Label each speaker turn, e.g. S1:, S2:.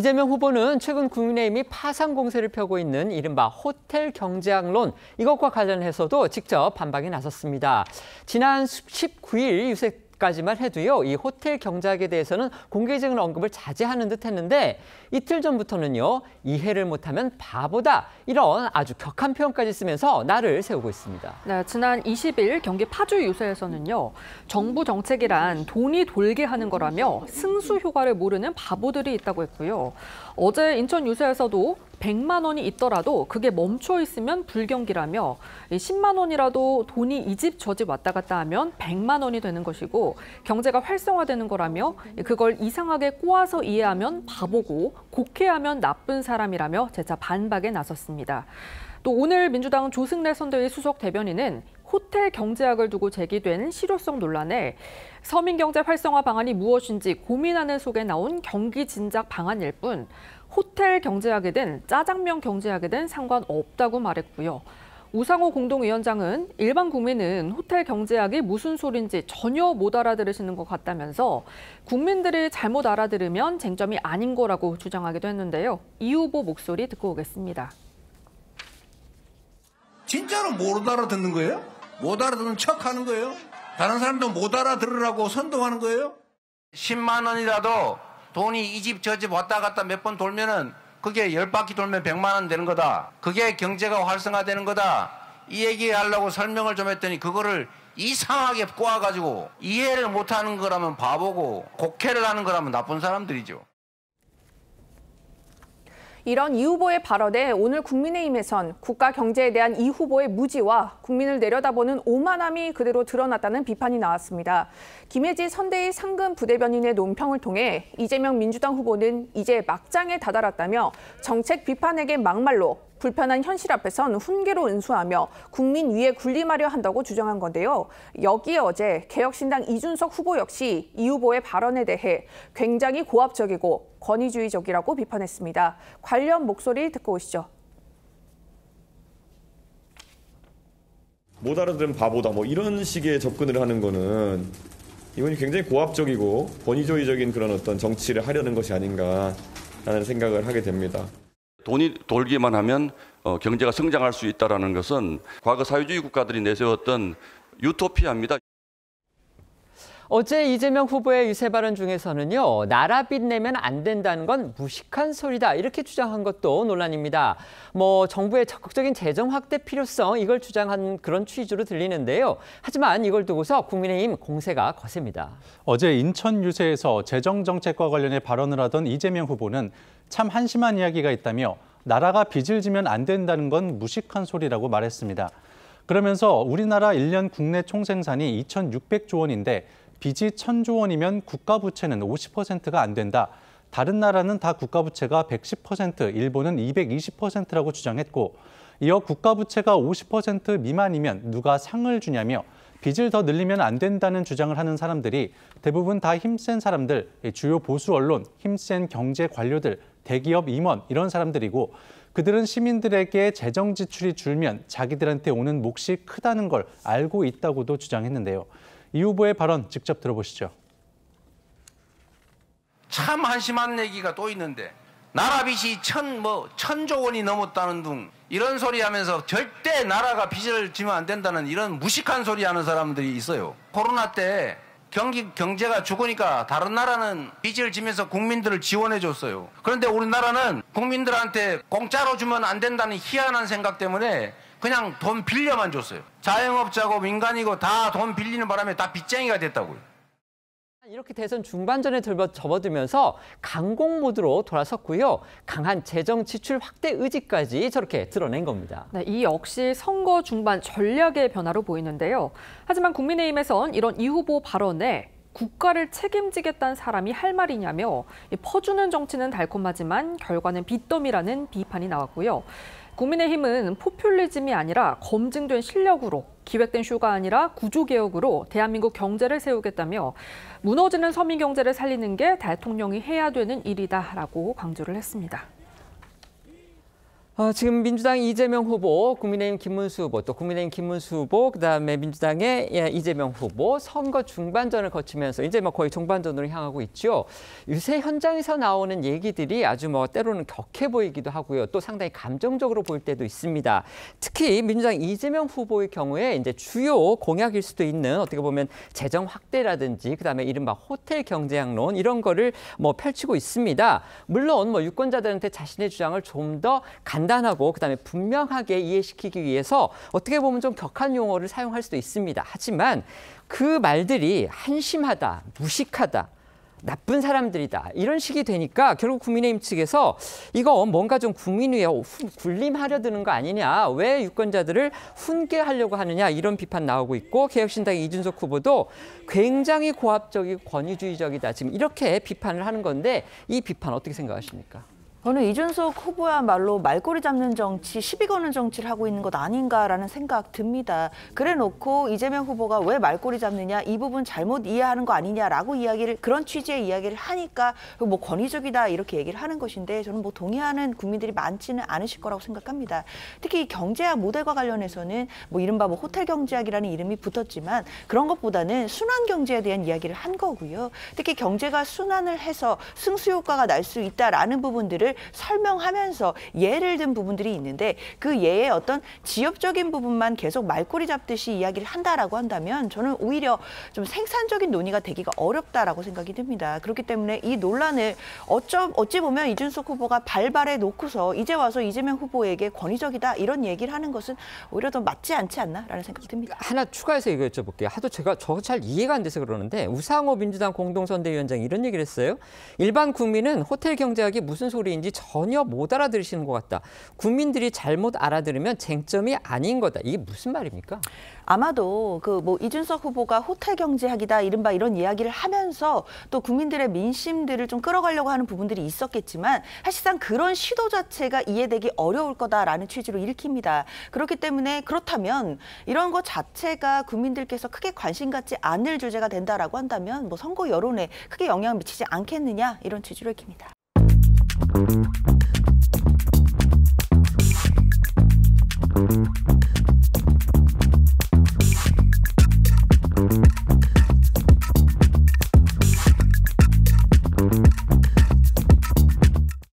S1: 이재명 후보는 최근 국민의힘이 파상 공세를 펴고 있는 이른바 호텔 경제학론, 이것과 관련해서도 직접 반박에 나섰습니다. 지난 19일 유세까지만 해도요, 이 호텔 경제학에 대해서는 공개적인 언급을 자제하는 듯 했는데 이틀 전부터는요, 이해를 못하면 바보다, 이런 아주 격한 표현까지 쓰면서 날을 세우고 있습니다.
S2: 네, 지난 20일 경기 파주 유세에서는요, 정부 정책이란 돈이 돌게 하는 거라며 승수 효과를 모르는 바보들이 있다고 했고요. 어제 인천 유세에서도 100만 원이 있더라도 그게 멈춰 있으면 불경기라며 10만 원이라도 돈이 이 집 저 집 왔다 갔다 하면 100만 원이 되는 것이고 경제가 활성화되는 거라며 그걸 이상하게 꼬아서 이해하면 바보고 곡해하면 나쁜 사람이라며 재차 반박에 나섰습니다. 또 오늘 민주당 조승래 선대위 수석 대변인은 호텔 경제학을 두고 제기된 실효성 논란에 서민경제 활성화 방안이 무엇인지 고민하는 속에 나온 경기 진작 방안일 뿐 호텔 경제학이든 짜장면 경제학이든 상관없다고 말했고요. 우상호 공동위원장은 일반 국민은 호텔 경제학이 무슨 소린지 전혀 못 알아들으시는 것 같다면서 국민들이 잘못 알아들으면 쟁점이 아닌 거라고 주장하기도 했는데요. 이 후보 목소리 듣고 오겠습니다.
S3: 진짜로 못 알아듣는 거예요? 못 알아듣는 척하는 거예요? 다른 사람도 못 알아들으라고 선동하는 거예요?
S4: 10만 원이라도 돈이 이 집 저 집 왔다 갔다 몇 번 돌면은 그게 10바퀴 돌면 100만 원 되는 거다. 그게 경제가 활성화되는 거다. 이 얘기하려고 설명을 좀 했더니 그거를 이상하게 꼬아가지고 이해를 못하는 거라면 바보고 곡해를 하는 거라면 나쁜 사람들이죠.
S5: 이런 이 후보의 발언에 오늘 국민의힘에선 국가 경제에 대한 이 후보의 무지와 국민을 내려다보는 오만함이 그대로 드러났다는 비판이 나왔습니다. 김혜지 선대위 상근 부대변인의 논평을 통해 이재명 민주당 후보는 이제 막장에 다다랐다며 정책 비판에게 막말로 불편한 현실 앞에선 훈계로 은수하며 국민 위에 군림하려 한다고 주장한 건데요. 여기에 어제 개혁신당 이준석 후보 역시 이 후보의 발언에 대해 굉장히 고압적이고 권위주의적이라고 비판했습니다. 관련 목소리 듣고 오시죠.
S6: 못 알아들은 바보다 뭐 이런 식의 접근을 하는 거는 이건 굉장히 고압적이고 권위주의적인 그런 어떤 정치를 하려는 것이 아닌가 하는 생각을 하게 됩니다.
S7: 돈이 돌기만 하면 경제가 성장할 수 있다는 것은 과거 사회주의 국가들이 내세웠던 유토피아입니다.
S1: 어제 이재명 후보의 유세 발언 중에서는요, 나라 빚내면 안 된다는 건 무식한 소리다, 이렇게 주장한 것도 논란입니다. 정부의 적극적인 재정 확대 필요성, 이걸 주장한 그런 취지로 들리는데요. 하지만 이걸 두고서 국민의힘 공세가 거셉니다.
S8: 어제 인천 유세에서 재정 정책과 관련해 발언을 하던 이재명 후보는 참 한심한 이야기가 있다며 나라가 빚을 지면 안 된다는 건 무식한 소리라고 말했습니다. 그러면서 우리나라 1년 국내 총생산이 2,600조 원인데 빚이 1,000조 원이면 국가 부채는 50%가 안 된다. 다른 나라는 다 국가 부채가 110%, 일본은 220%라고 주장했고 이어 국가 부채가 50% 미만이면 누가 상을 주냐며 빚을 더 늘리면 안 된다는 주장을 하는 사람들이 대부분 다 힘센 사람들, 주요 보수 언론, 힘센 경제 관료들, 대기업 임원 이런 사람들이고 그들은 시민들에게 재정 지출이 줄면 자기들한테 오는 몫이 크다는 걸 알고 있다고도 주장했는데요. 이 후보의 발언 직접 들어보시죠.
S4: 참 한심한 얘기가 또 있는데 나라 빚이 1,000조 원이 넘었다는 둥 이런 소리 하면서 절대 나라가 빚을 지면 안 된다는 이런 무식한 소리 하는 사람들이 있어요. 코로나 때 경제가 죽으니까 다른 나라는 빚을 지면서 국민들을 지원해 줬어요. 그런데 우리나라는 국민들한테 공짜로 주면 안 된다는 희한한 생각 때문에 그냥 돈 빌려만 줬어요. 자영업자고 민간이고 다 돈 빌리는 바람에 다 빚쟁이가 됐다고요.
S1: 이렇게 대선 중반전에 접어들면서 강공 모드로 돌아섰고요. 강한 재정 지출 확대 의지까지 저렇게 드러낸 겁니다.
S2: 네, 이 역시 선거 중반 전략의 변화로 보이는데요. 하지만 국민의힘에선 이런 이 후보 발언에 국가를 책임지겠다는 사람이 할 말이냐며 퍼주는 정치는 달콤하지만 결과는 빚더미라는 비판이 나왔고요. 국민의힘은 포퓰리즘이 아니라 검증된 실력으로 기획된 쇼가 아니라 구조개혁으로 대한민국 경제를 세우겠다며 무너지는 서민 경제를 살리는 게 대통령이 해야 되는 일이다라고 강조를 했습니다.
S1: 지금 민주당 이재명 후보, 국민의힘 김문수 후보, 또 국민의힘 김문수 후보, 그다음에 민주당의 이재명 후보 선거 중반전을 거치면서 이제 거의 종반전으로 향하고 있죠. 유세 현장에서 나오는 얘기들이 아주 때로는 격해 보이기도 하고요. 또 상당히 감정적으로 보일 때도 있습니다. 특히 민주당 이재명 후보의 경우에 이제 주요 공약일 수도 있는 어떻게 보면 재정 확대라든지 그다음에 이른바 호텔 경제학론 이런 거를 펼치고 있습니다. 물론 유권자들한테 자신의 주장을 좀 더 간단하고 그다음에 분명하게 이해시키기 위해서 어떻게 보면 좀 격한 용어를 사용할 수도 있습니다. 하지만 그 말들이 한심하다, 무식하다, 나쁜 사람들이다 이런 식이 되니까 결국 국민의힘 측에서 이거 뭔가 좀 국민 위에 군림하려 드는 거 아니냐, 왜 유권자들을 훈계하려고 하느냐 이런 비판 나오고 있고 개혁신당의 이준석 후보도 굉장히 고압적이고 권위주의적이다 지금 이렇게 비판을 하는 건데 이 비판 어떻게 생각하십니까?
S9: 저는 이준석 후보야말로 말꼬리 잡는 정치, 시비 거는 정치를 하고 있는 것 아닌가라는 생각 듭니다. 그래놓고 이재명 후보가 왜 말꼬리 잡느냐, 이 부분 잘못 이해하는 거 아니냐라고 그런 취지의 이야기를 하니까 권위적이다 이렇게 얘기를 하는 것인데 저는 동의하는 국민들이 많지는 않으실 거라고 생각합니다. 특히 경제학 모델과 관련해서는 이른바 호텔 경제학이라는 이름이 붙었지만 그런 것보다는 순환 경제에 대한 이야기를 한 거고요. 특히 경제가 순환을 해서 승수 효과가 날 수 있다라는 부분들을 설명하면서 예를 든 부분들이 있는데 그 예의 어떤 지엽적인 부분만 계속 말꼬리 잡듯이 이야기를 한다라고 한다면 저는 오히려 좀 생산적인 논의가 되기가 어렵다라고 생각이 듭니다. 그렇기 때문에 이 논란을 어찌 보면 이준석 후보가 발발해 놓고서 이제 와서 이재명 후보에게 권위적이다 이런 얘기를 하는 것은 오히려 더 맞지 않지 않나라는 생각이 듭니다.
S1: 하나 추가해서 이거 여쭤볼게요. 하도 저 잘 이해가 안 돼서 그러는데 우상호 민주당 공동선대위원장이 이런 얘기를 했어요. 일반 국민은 호텔 경제학이 무슨 소리인지 전혀 못 알아들으시는 것 같다. 국민들이 잘못 알아들으면 쟁점이 아닌 거다. 이게 무슨 말입니까?
S9: 아마도 이준석 후보가 호텔 경제학이다 이른바 이런 이야기를 하면서 또 국민들의 민심들을 좀 끌어가려고 하는 부분들이 있었겠지만 사실상 그런 시도 자체가 이해되기 어려울 거다라는 취지로 읽힙니다. 그렇기 때문에 그렇다면 이런 것 자체가 국민들께서 크게 관심 갖지 않을 주제가 된다라고 한다면 선거 여론에 크게 영향을 미치지 않겠느냐 이런 취지로 읽힙니다.